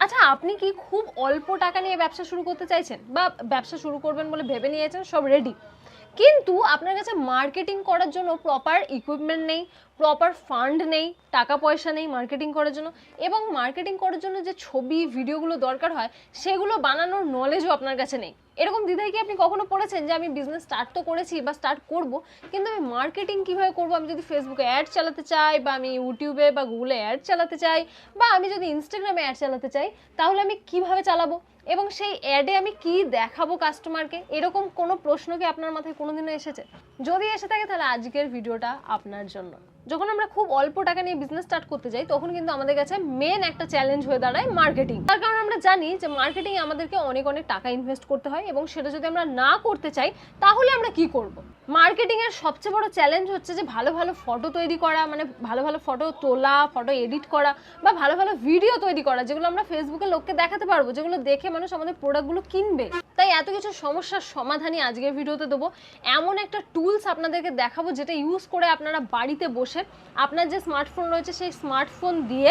আচ্ছা, আপনি কি খুব অল্প টাকা নিয়ে ব্যবসা শুরু করতে চাইছেন বা ব্যবসা শুরু করবেন বলে ভেবে নিয়েছেন, সব রেডি, কিন্তু আপনার কাছে মার্কেটিং করার জন্য প্রপার ইকুইপমেন্ট নেই, প্রপার ফান্ড নেই, টাকা পয়সা নেই মার্কেটিং করার জন্য, এবং মার্কেটিং করার জন্য যে ছবি ভিডিওগুলো দরকার হয় সেগুলো বানানোর নলেজও আপনার কাছে নেই? এরকম দ্বিধায় কি আপনি কখনো পড়েছেন যে আমি বিজনেস স্টার্ট তো করেছি বা স্টার্ট করব, কিন্তু আমি মার্কেটিং কিভাবে করব? আমি যদি ফেসবুকে অ্যাড চালাতে চাই, বা আমি ইউটিউবে বা গুগলে অ্যাড চালাতে চাই, বা আমি যদি ইনস্টাগ্রামে অ্যাড চালাতে চাই, তাহলে আমি কিভাবে চালাবো এবং সেই অ্যাডে আমি কি দেখাবো কাস্টমারকে? এরকম কোনো প্রশ্ন কি আপনার মাথায় কোনোদিনও এসেছে? যদি এসে থাকে তাহলে আজকের ভিডিওটা আপনার জন্য। যখন আমরা খুব অল্প টাকা নিয়ে বিজনেস স্টার্ট করতে যাই তখন কিন্তু আমাদের কাছে মেন একটা চ্যালেঞ্জ হয়ে দাঁড়ায় মার্কেটিং। তার কারণ আমরা জানি যে মার্কেটিং আমাদেরকে অনেক অনেক টাকা ইনভেস্ট করতে হয়, এবং সেটা যদি আমরা না করতে চাই তাহলে আমরা কি করব? মার্কেটিং এর সবচেয়ে বড় চ্যালেঞ্জ হচ্ছে যে ভালো ভালো ফটো তৈরি করা, মানে ভালো ভালো ফটো তোলা, ফটো এডিট করা, বা ভালো ভালো ভিডিও তৈরি করা যেগুলো আমরা ফেসবুকে লোককে দেখাতে পারবো, যেগুলো দেখে মানুষ আমাদের প্রোডাক্টগুলো কিনবে। তাই এত কিছু সমস্যার সমাধানই আজকের ভিডিওতে দেবো। এমন একটা টুলস আপনাদেরকে দেখাবো যেটা ইউজ করে আপনারা বাড়িতে বসে আপনার যে স্মার্টফোন রয়েছে সেই স্মার্টফোন দিয়ে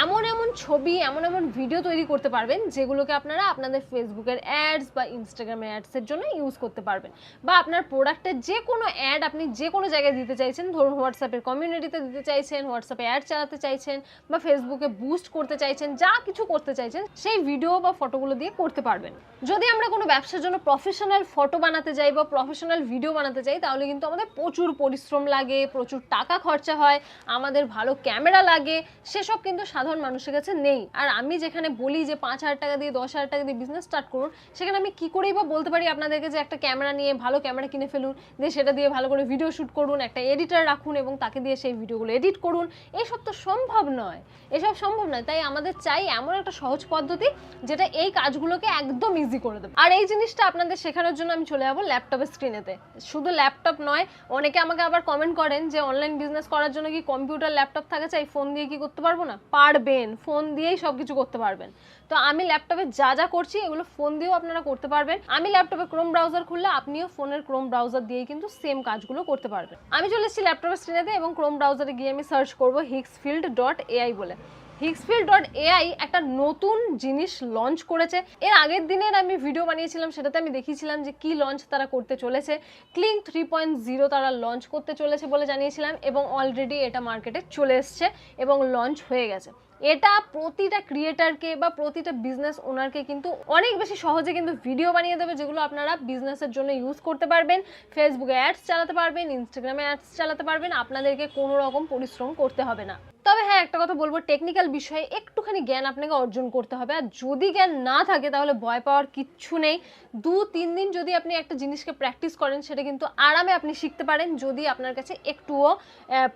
এমন এমন ছবি, এমন এমন ভিডিও তৈরি করতে পারবেন যেগুলোকে আপনারা আপনাদের ফেসবুকের অ্যাডস বা ইনস্টাগ্রামের অ্যাডসের জন্য ইউজ করতে পারবেন, বা আপনার প্রোডাক্টের যে কোনো অ্যাড আপনি যে কোনো জায়গায় দিতে চাইছেন, ধরুন হোয়াটসঅ্যাপের কমিউনিটিতে দিতে চাইছেন, হোয়াটসঅ্যাপে অ্যাড চালাতে চাইছেন, বা ফেসবুকে বুস্ট করতে চাইছেন, যা কিছু করতে চাইছেন সেই ভিডিও বা ফটোগুলো দিয়ে করতে পারবেন। যদি আমরা কোনো ব্যবসার জন্য প্রফেশনাল ফটো বানাতে যাই বা প্রফেশনাল ভিডিও বানাতে চাই তাহলে কিন্তু আমাদের প্রচুর পরিশ্রম লাগে, প্রচুর টাকা খরচা হয়, আমাদের ভালো ক্যামেরা লাগে, সেসব কিন্তু সাধারণ মানুষের কাছে নেই। আর আমি যেখানে বলি যে 5,000 টাকা দিয়ে 10,000 টাকা দিয়ে বিজনেস স্টার্ট করুন, সেখানে আমি কি করেই বা বলতে পারি আপনাদেরকে যে একটা ক্যামেরা নিয়ে, ভালো ক্যামেরা কিনে ফেলুন, দিয়ে সেটা দিয়ে ভালো করে ভিডিও শ্যুট করুন, একটা এডিটার রাখুন এবং তাকে দিয়ে সেই ভিডিওগুলো এডিট করুন? এসব তো সম্ভব নয়, এসব সম্ভব নয়। তাই আমাদের চাই এমন একটা সহজ পদ্ধতি যেটা এই কাজগুলোকে একদম ইজি করে দেবে। আর এই জিনিসটা আপনাদের শেখানোর জন্য আমি চলে যাবো ল্যাপটপের স্ক্রিনেতে। শুধু ল্যাপটপ নয়, অনেকে আমাকে আবার কমেন্ট করেন যে অনলাইন বিজনেস করার জন্য কি কম্পিউটার ল্যাপটপ থাকে চাই, ফোন দিয়ে কি করতে পারবো না? পারবেন, ফোন দিয়েই সবকিছু করতে পারবেন। তো আমি ল্যাপটপে যা যা করছি এগুলো ফোন দিয়েও আপনারা করতে পারবেন। আমি ল্যাপটপে ক্রোম ব্রাউজার খুললে আপনিও ফোনের ক্রোম ব্রাউজার দিয়েই কিন্তু সেম কাজগুলো করতে পারবেন। আমি চলে এসেছি ল্যাপটপের স্ক্রিনেতে এবং ক্রোম ব্রাউজারে গিয়ে আমি সার্চ করবো hicksfield.ai বলে। hicksfield.ai একটা নতুন জিনিস লঞ্চ করেছে। এর আগের দিনের আমি ভিডিও বানিয়েছিলাম, সেটাতে আমি দেখিয়েছিলাম যে কি লঞ্চ তারা করতে চলেছে। ক্লিং 3.0 তারা লঞ্চ করতে চলেছে বলে জানিয়েছিলাম, এবং অলরেডি এটা মার্কেটে চলে এসছে এবং লঞ্চ হয়ে গেছে। এটা প্রতিটা ক্রিয়েটারকে বা প্রতিটা বিজনেস ওনারকে কিন্তু অনেক বেশি সহজে কিন্তু ভিডিও বানিয়ে দেবে, যেগুলো আপনারা বিজনেসের জন্য ইউজ করতে পারবেন, ফেসবুকে অ্যাডস চালাতে পারবেন, ইনস্টাগ্রামে অ্যাডস চালাতে পারবেন, আপনাদেরকে কোনো রকম পরিশ্রম করতে হবে না। তবে হ্যাঁ, একটা কথা বলবো, টেকনিক্যাল বিষয়ে একটুখানি জ্ঞান আপনাকে অর্জন করতে হবে। আর যদি জ্ঞান না থাকে তাহলে ভয় পাওয়ার কিচ্ছু নেই। 2-3 দিন যদি আপনি একটা জিনিসকে প্র্যাকটিস করেন সেটা কিন্তু আরামে আপনি শিখতে পারেন, যদি আপনার কাছে একটুও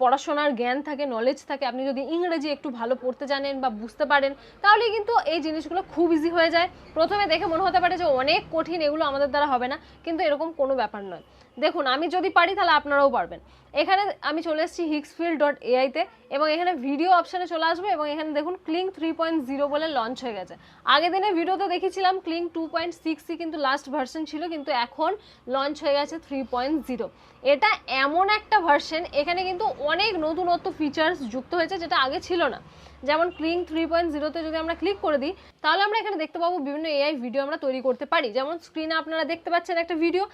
পড়াশোনার জ্ঞান থাকে, নলেজ থাকে, আপনি যদি ইংরেজি একটু ভালো পড়তে জানেন বা বুঝতে পারেন, তাহলে কিন্তু এই জিনিসগুলো খুব ইজি হয়ে যায়। প্রথমে দেখে মনে হতে পারে যে অনেক কঠিন, এগুলো আমাদের দ্বারা হবে না, কিন্তু এরকম কোনো ব্যাপার নয়। দেখুন, আমি যদি পারি তাহলে আপনারাও পারবেন। এখানে আমি চলে এসেছি hicksfield.ai তে, এবং এখানে ভিডিও অপশানে চলে আসবে, এবং এখানে দেখুন ক্লিং 3.0 বলে লঞ্চ হয়ে গেছে। আগের দিনের ভিডিওতে দেখেছিলাম ক্লিং 2.6 কিন্তু লাস্ট ভার্সন ছিল, কিন্তু এখন লঞ্চ হয়ে গেছে 3.0। এটা এমন একটা ভার্সন, এখানে কিন্তু অনেক নতুনত্ব ফিচার্স যুক্ত হয়েছে যেটা আগে ছিল না। যেমন ক্লিং 3.0 তে যদি আমরা ক্লিক করে দিই তাহলে আমরা এখানে দেখতে পাবো বিভিন্ন এআই ভিডিও আমরা তৈরি করতে পারি। যেমন স্ক্রিনে আপনারা দেখতে পাচ্ছেন একটা ভিডিও।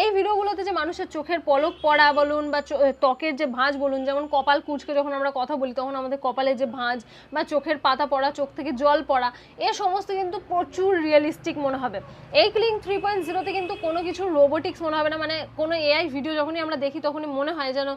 এই ভিডিওগুলোতে যে মানুষের চোখের পলক পড়া বলুন বা ত্বকের যে ভাঁজ বলুন, যেমন কপাল কুঁচকে যখন আমরা কথা বলি তখন আমাদের কপালে যে ভাঁজ বা চোখের পাতা পড়া, চোখ থেকে জল পড়া, এ সমস্ত কিন্তু প্রচুর রিয়েলিস্টিক মনে হবে। এই ক্লিং 3.0 তে কিন্তু কোনো কিছু রোবোটিক্স মনে হবে না। মানে কোনো এআই ভিডিও যখনই আমরা দেখি তখনই মনে হয় যেন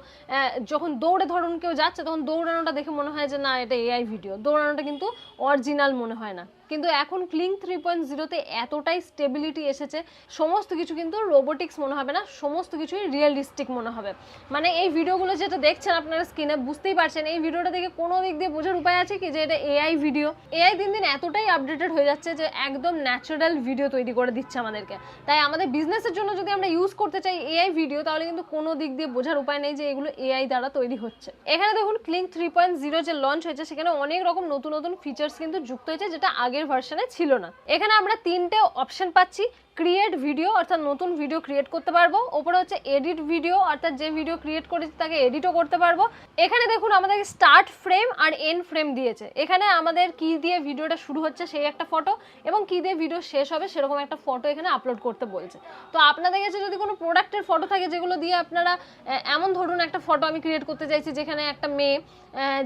যখন দৌড়ে ধরুন কেউ যাচ্ছে তখন দৌড়ানোটা দেখে মনে হয় যে না, এটা এআই ভিডিও, দৌড়ানোটা কিন্তু অরিজিনাল মনে হয় না। কিন্তু এখন ক্লিং 3.0 তে এতটাই স্টেবিলিটি এসেছে, সমস্ত কিছু কিন্তু রোবোটিক্স মনে হবে না, সমস্ত কিছুই রিয়েলিস্টিক মনে হবে। মানে এই ভিডিওগুলো যেটা দেখছেন আপনারা স্ক্রিনে, বুঝতেই পারছেন এই ভিডিওটা দেখে কোনো দিক দিয়ে বোঝার উপায় আছে কি যে এটা এআই ভিডিও? এআই দিন দিন এতটাই আপডেটেড হয়ে যাচ্ছে যে একদম ন্যাচারাল ভিডিও তৈরি করে দিচ্ছে আমাদেরকে। তাই আমাদের বিজনেসের জন্য যদি আমরা ইউজ করতে চাই এআই ভিডিও, তাহলে কিন্তু কোনো দিক দিয়ে বোঝার উপায় নেই যে এগুলো এআই দ্বারা তৈরি হচ্ছে। এখানে দেখুন ক্লিং 3.0 যে লঞ্চ হয়েছে সেখানে অনেক রকম নতুন নতুন ফিচার্স কিন্তু যুক্ত হয়েছে, যেটা আগের আগের ভার্সনে ছিল না। এখানে আমরা তিনটে অপশন পাচ্ছি। ক্রিয়েট ভিডিও অর্থাৎ নতুন ভিডিও ক্রিয়েট করতে পারবো, ওপরে হচ্ছে এডিট ভিডিও অর্থাৎ যে ভিডিও ক্রিয়েট করেছি তাকে এডিটও করতে পারবো। এখানে দেখুন আমাদের স্টার্ট ফ্রেম আর এন্ড ফ্রেম দিয়েছে। এখানে আমাদের কি দিয়ে ভিডিওটা শুরু হচ্ছে সেই একটা ফটো এবং কি দিয়ে ভিডিও শেষ হবে সেরকম একটা ফটো এখানে আপলোড করতে বলছে। তো আপনাদের কাছে যদি কোনো প্রোডাক্টের ফটো থাকে যেগুলো দিয়ে আপনারা, এমন ধরুন একটা ফটো আমি ক্রিয়েট করতে চাইছি যেখানে একটা মেয়ে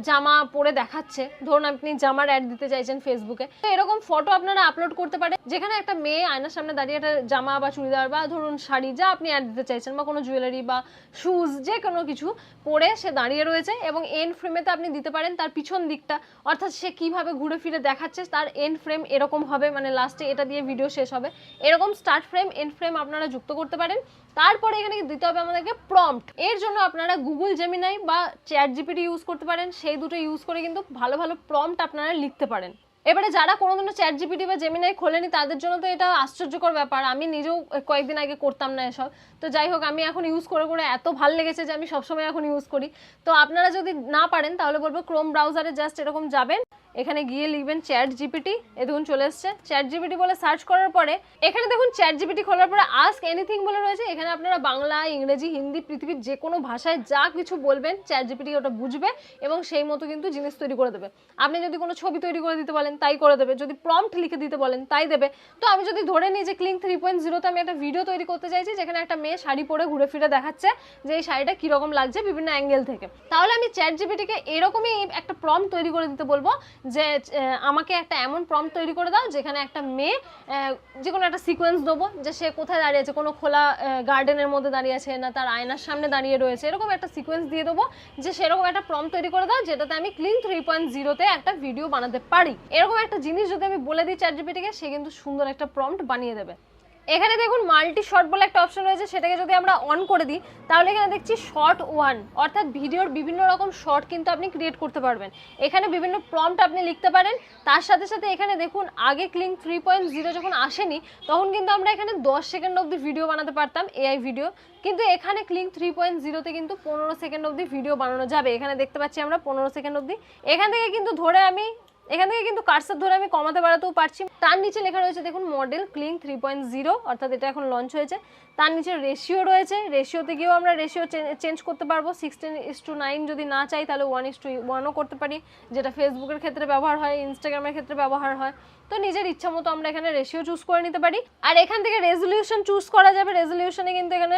জামা পরে দেখাচ্ছে, ধরুন আপনি জামার অ্যাড দিতে চাইছেন ফেসবুকে, তো এরকম ফটো আপনারা আপলোড করতে পারেন যেখানে একটা মেয়ে আয়নার সামনে দাঁড়িয়ে একটা জামা বা চুড়িদার বা ধরুন শাড়ি যা আপনি অ্যাড দিতে চাইছেন বা কোনো জুয়েলারি বা শুজ যে কোনো কিছু পরে সে দাঁড়িয়ে রয়েছে এবং এন্ড ফ্রেমেতে আপনি দিতে পারেন তার পিছন দিকটা, অর্থাৎ সে কিভাবে ঘুরে ফিরে দেখাচ্ছে তার এন্ড ফ্রেম এরকম হবে, মানে লাস্টে এটা দিয়ে ভিডিও শেষ হবে। এরকম স্টার্ট ফ্রেম এন্ড ফ্রেম আপনারা যুক্ত করতে পারেন। তারপরে এখানে দিতে হবে আমাদেরকে প্রম্পট। এর জন্য আপনারা গুগল জেমিনাই বা চ্যাট জিপিটি ইউজ করতে পারেন, সেই দুটো ইউজ করে কিন্তু ভালো ভালো প্রম্পট আপনারা লিখতে পারেন। এবারে যারা কোনোদিনও চ্যাট জিপিটি বা জেমিনাই খোলেনি তাদের জন্য তো এটা আশ্চর্যকর ব্যাপার, আমি নিজেও কয়েকদিন আগে করতাম না এসব। তো যাই হোক, আমি এখন ইউজ করে করে এত ভালো লেগেছে যে আমি সবসময় এখন ইউজ করি। তো আপনারা যদি না পারেন তাহলে বলবো ক্রোম ব্রাউজারে জাস্ট এরকম যাবেন, এখানে গিয়ে লিখবেন চ্যাট জিপিটি, এ দেখুন চলে এসছে। চ্যাট জিপিটি বলে সার্চ করার পরে এখানে দেখুন চ্যাট জিপিটি খোলার পরে আস্ক এনিথিং বলে রয়েছে। এখানে আপনারা বাংলা, ইংরেজি, হিন্দি, পৃথিবীর যে কোনো ভাষায় যা কিছু বলবেন চ্যাট জিপিটি ওটা বুঝবে এবং সেই মতো কিন্তু জিনিস তৈরি করে দেবে। আপনি যদি কোনো ছবি তৈরি করে দিতে বলেন তাই করে দেবে, যদি প্রম্পট লিখে দিতে বলেন তাই দেবে। তো আমি যদি ধরে নিই যে ক্লিং 3.0 আমি একটা ভিডিও তৈরি করতে চাইছি যেখানে একটা মেয়ে শাড়ি পরে ঘুরে ফিরে দেখাচ্ছে যে এই শাড়িটা কিরকম লাগছে বিভিন্ন অ্যাঙ্গেল থেকে, তাহলে আমি চ্যাট জিপিটিকে এরকমই একটা প্রম্পট তৈরি করে দিতে বলবো যে আমাকে একটা এমন প্রম্পট তৈরি করে দাও যেখানে একটা মেয়ে, যে কোনো একটা সিকোয়েন্স দেবো যে সে কোথায় দাঁড়িয়ে আছে, কোনো খোলা গার্ডেনের মধ্যে দাঁড়িয়ে আছে না তার আয়নার সামনে দাঁড়িয়ে রয়েছে, এরকম একটা সিকোয়েন্স দিয়ে দেবো যে সেরকম একটা প্রম্পট তৈরি করে দাও যেটাতে আমি ক্লিং 3.0 তে একটা ভিডিও বানাতে পারি। এরকম একটা জিনিস যদি আমি বলে দিই চ্যাট জিপিটিকে, সে কিন্তু সুন্দর একটা প্রম্পট বানিয়ে দেবে। এখানে দেখুন মাল্টি শট বলে একটা অপশন রয়েছে, সেটাকে যদি আমরা অন করে দিই তাহলে এখানে দেখছি শর্ট ওয়ান, অর্থাৎ ভিডিওর বিভিন্ন রকম শর্ট কিন্তু আপনি ক্রিয়েট করতে পারবেন। এখানে বিভিন্ন প্রম্পট আপনি লিখতে পারেন। তার সাথে সাথে এখানে দেখুন আগে ক্লিং 3.0 যখন আসেনি তখন কিন্তু আমরা এখানে 10 সেকেন্ড অবধি ভিডিও বানাতে পারতাম, এআই ভিডিও, কিন্তু এখানে ক্লিং 3.0 তে কিন্তু 15 সেকেন্ড অবধি ভিডিও বানানো যাবে। এখানে দেখতে পাচ্ছি আমরা 15 সেকেন্ড অবধি। এখান থেকে কিন্তু কার্সার ধরে আমি কমাতে বাড়াতেও পারছি। তার নিচে লেখা রয়েছে দেখুন মডেল ক্লিং 3.0, অর্থাৎ এটা এখন লঞ্চ হয়েছে। তার নিচে রেশিও রয়েছে, রেশিওতে গিয়েও আমরা রেশিও চেঞ্জ করতে পারবো। 16:9 যদি না চাই তাহলে 1:1ও করতে পারি, যেটা ফেসবুকের ক্ষেত্রে ব্যবহার হয়, ইনস্টাগ্রামের ক্ষেত্রে ব্যবহার হয়। তো নিজের ইচ্ছা মতো আমরা এখানে রেশিও চুজ করে নিতে পারি। আর এখান থেকে রেজলিউশন চুজ করা যাবে। রেজলিউশনে কিন্তু এখানে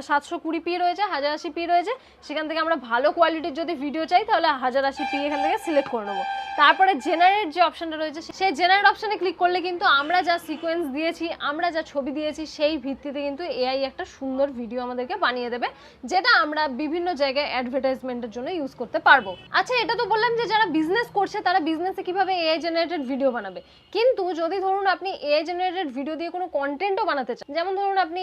720p রয়েছে, 1080p রয়েছে। সেখান থেকে আমরা ভালো কোয়ালিটির যদি ভিডিও চাই তাহলে 1080p এখান থেকে সিলেক্ট করে নেবো। তারপরে জেনারেট যে অপশনটা রয়েছে সেই জেনারেট অপশনে ক্লিক করলে কিন্তু আমরা যা সিকোয়েন্স দিয়েছি, আমরা যা ছবি দিয়েছি সেই ভিত্তিতে কিন্তু এআই একটা সুন্দর ভিডিও আমাদেরকে বানিয়ে দেবে, যেটা আমরা বিভিন্ন জায়গায় অ্যাডভার্টাইজমেন্টের জন্য ইউজ করতে পারবো। আচ্ছা, এটা তো বললাম যে যারা বিজনেস করছে তারা বিজনেসে কিভাবে এআই জেনারেটেড ভিডিও বানাবে, কিন্তু যদি ধরুন আপনি এআই জেনারেটেড ভিডিও দিয়ে কোনো কন্টেন্টও বানাতে চান, যেমন ধরুন আপনি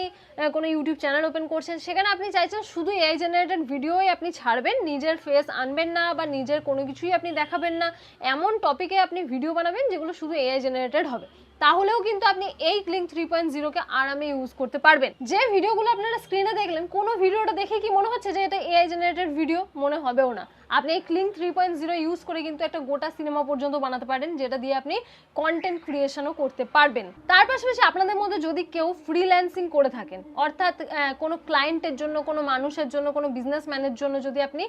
কোনো ইউটিউব চ্যানেল ওপেন করছেন, সেখানে আপনি চাইছেন শুধু এআই জেনারেটেড ভিডিওই আপনি ছাড়বেন, নিজের ফেস আনবেন না বা নিজের কোনো কিছুই আপনি দেখাবেন না, এমন টপিকে আপনি ভিডিও বানাবেন যেগুলো শুধু এআই জেনারেটেড হবে, তাহলেও কিন্তু আপনি এই ক্লিং 3.0 কে আরামে ইউজ করতে পারবেন। যে ভিডিওগুলো আপনারা স্ক্রিনে দেখলেন, কোনো ভিডিওটা দেখে কি মনে হচ্ছে যে এটা এআই জেনারেটেড ভিডিও? মনে হবেও না। আপনি এই ক্লিং 3.0 ইউজ করে কিন্তু একটা গোটা সিনেমা পর্যন্ত বানাতে পারেন, যেটা দিয়ে আপনি কন্টেন্ট ক্রিয়েশনও করতে পারবেন। তার পাশাপাশি আপনাদের মধ্যে যদি কেউ ফ্রিল্যান্সিং করে থাকেন, অর্থাৎ কোনো ক্লায়েন্টের জন্য, কোনো মানুষের জন্য, কোনো বিজনেসম্যানের জন্য যদি আপনি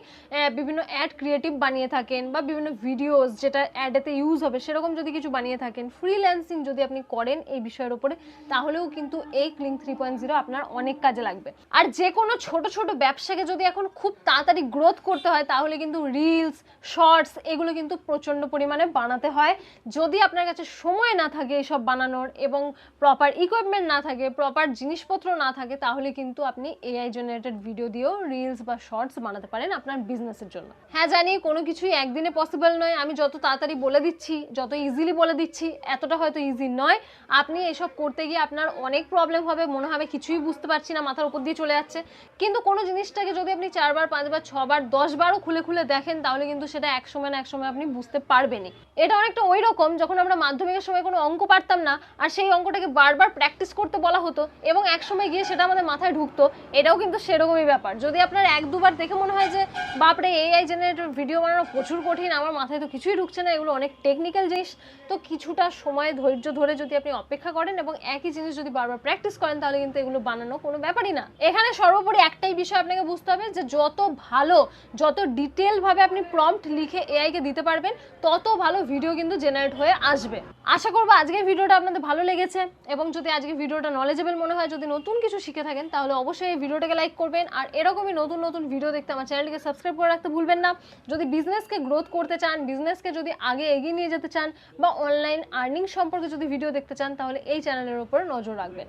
বিভিন্ন অ্যাড ক্রিয়েটিভ বানিয়ে থাকেন বা বিভিন্ন ভিডিওস যেটা অ্যাডেতে ইউজ হবে সেরকম যদি কিছু বানিয়ে থাকেন, ফ্রিল্যান্সিং যদি আপনি করেন এই বিষয়ের উপরে, তাহলেও কিন্তু এই ক্লিং 3.0 আপনার অনেক কাজে লাগবে। আর যে কোনো ছোট ছোট ব্যবসাকে যদি এখন খুব তাড়াতাড়ি গ্রোথ করতে হয় তাহলে কিন্তু রিলস, শর্টস এগুলো কিন্তু প্রচণ্ড পরিমাণে বানাতে হয়। যদি আপনার কাছে সময় না থাকে এসব বানানোর এবং প্রপার ইকুইপমেন্ট না থাকে, প্রপার জিনিসপত্র না থাকে, তাহলে কিন্তু আপনি এআই জেনারেটেড ভিডিও দিয়েও রিলস বা শর্টস বানাতে পারেন আপনার বিজনেসের জন্য। হ্যাঁ জানি কোনো কিছুই একদিনে পসিবল নয়, আমি যত তাড়াতাড়ি বলে দিচ্ছি, যত ইজিলি বলে দিচ্ছি, এতটা হয়তো ইজি নয়। আপনি এসব করতে গিয়ে আপনার অনেক প্রবলেম হবে, মনে হবে কিছুই বুঝতে পারছি না, মাথার উপর দিয়ে চলে যাচ্ছে। কিন্তু কোনো জিনিসটাকে যদি আপনি 4 বার, 5 বার, 6 বার, 10 বারও খুলে খুলে খুলে দেখেন তাহলে কিন্তু সেটা এক সময় না এক সময় আপনি বুঝতে পারবেনই। এটা অনেকটা ওই রকম যখন আমরা মাধ্যমিকের সময় কোনো অঙ্ক পারতাম না আর সেই অঙ্কটাকে বারবার প্র্যাকটিস করতে বলা হতো এবং এক সময় গিয়ে সেটা আমাদের মাথায় ঢুকতো, এটাও কিন্তু সেরকমই ব্যাপার। যদি আপনার এক দুবার দেখে মনে হয় যে বাপরে এআই জেনারেটর ভিডিও বানানো প্রচুর কঠিন, আমার মাথায় তো কিছুই ঢুকছে না, এগুলো অনেক টেকনিক্যাল জিনিস, তো কিছুটা সময় ধৈর্য ধরে যদি আপনি অপেক্ষা করেন এবং একই জিনিস যদি বারবার প্র্যাকটিস করেন তাহলে কিন্তু এগুলো বানানো কোনো ব্যাপারই না। এখানে সর্বোপরি একটাই বিষয় আপনাকে বুঝতে হবে যে যত ভালো, যত ডিটেল ভাবে আপনি প্রম্পট লিখে এআই কে দিতে পারবেন তত ভালো ভিডিও কিন্তু জেনারেট হয়ে আসবে। আশা করবো আজকের ভিডিওটা আপনাদের ভালো লেগেছে এবং যদি আজকের ভিডিওটা নলেজেবল মনে হয়, যদি নতুন কিছু শিখে থাকেন তাহলে অবশ্যই এই ভিডিওটাকে লাইক করবেন আর এরকমই নতুন নতুন ভিডিও দেখতে আমার চ্যানেলটিকে সাবস্ক্রাইব করে রাখতে ভুলবেন না। যদি বিজনেসকে গ্রোথ করতে চান, বিজনেসকে যদি আগে এগিয়ে নিয়ে যেতে চান বা অনলাইন আর্নিং সম্পর্কে যদি ভিডিও দেখতে চান তাহলে এই চ্যানেলের উপর নজর রাখবেন।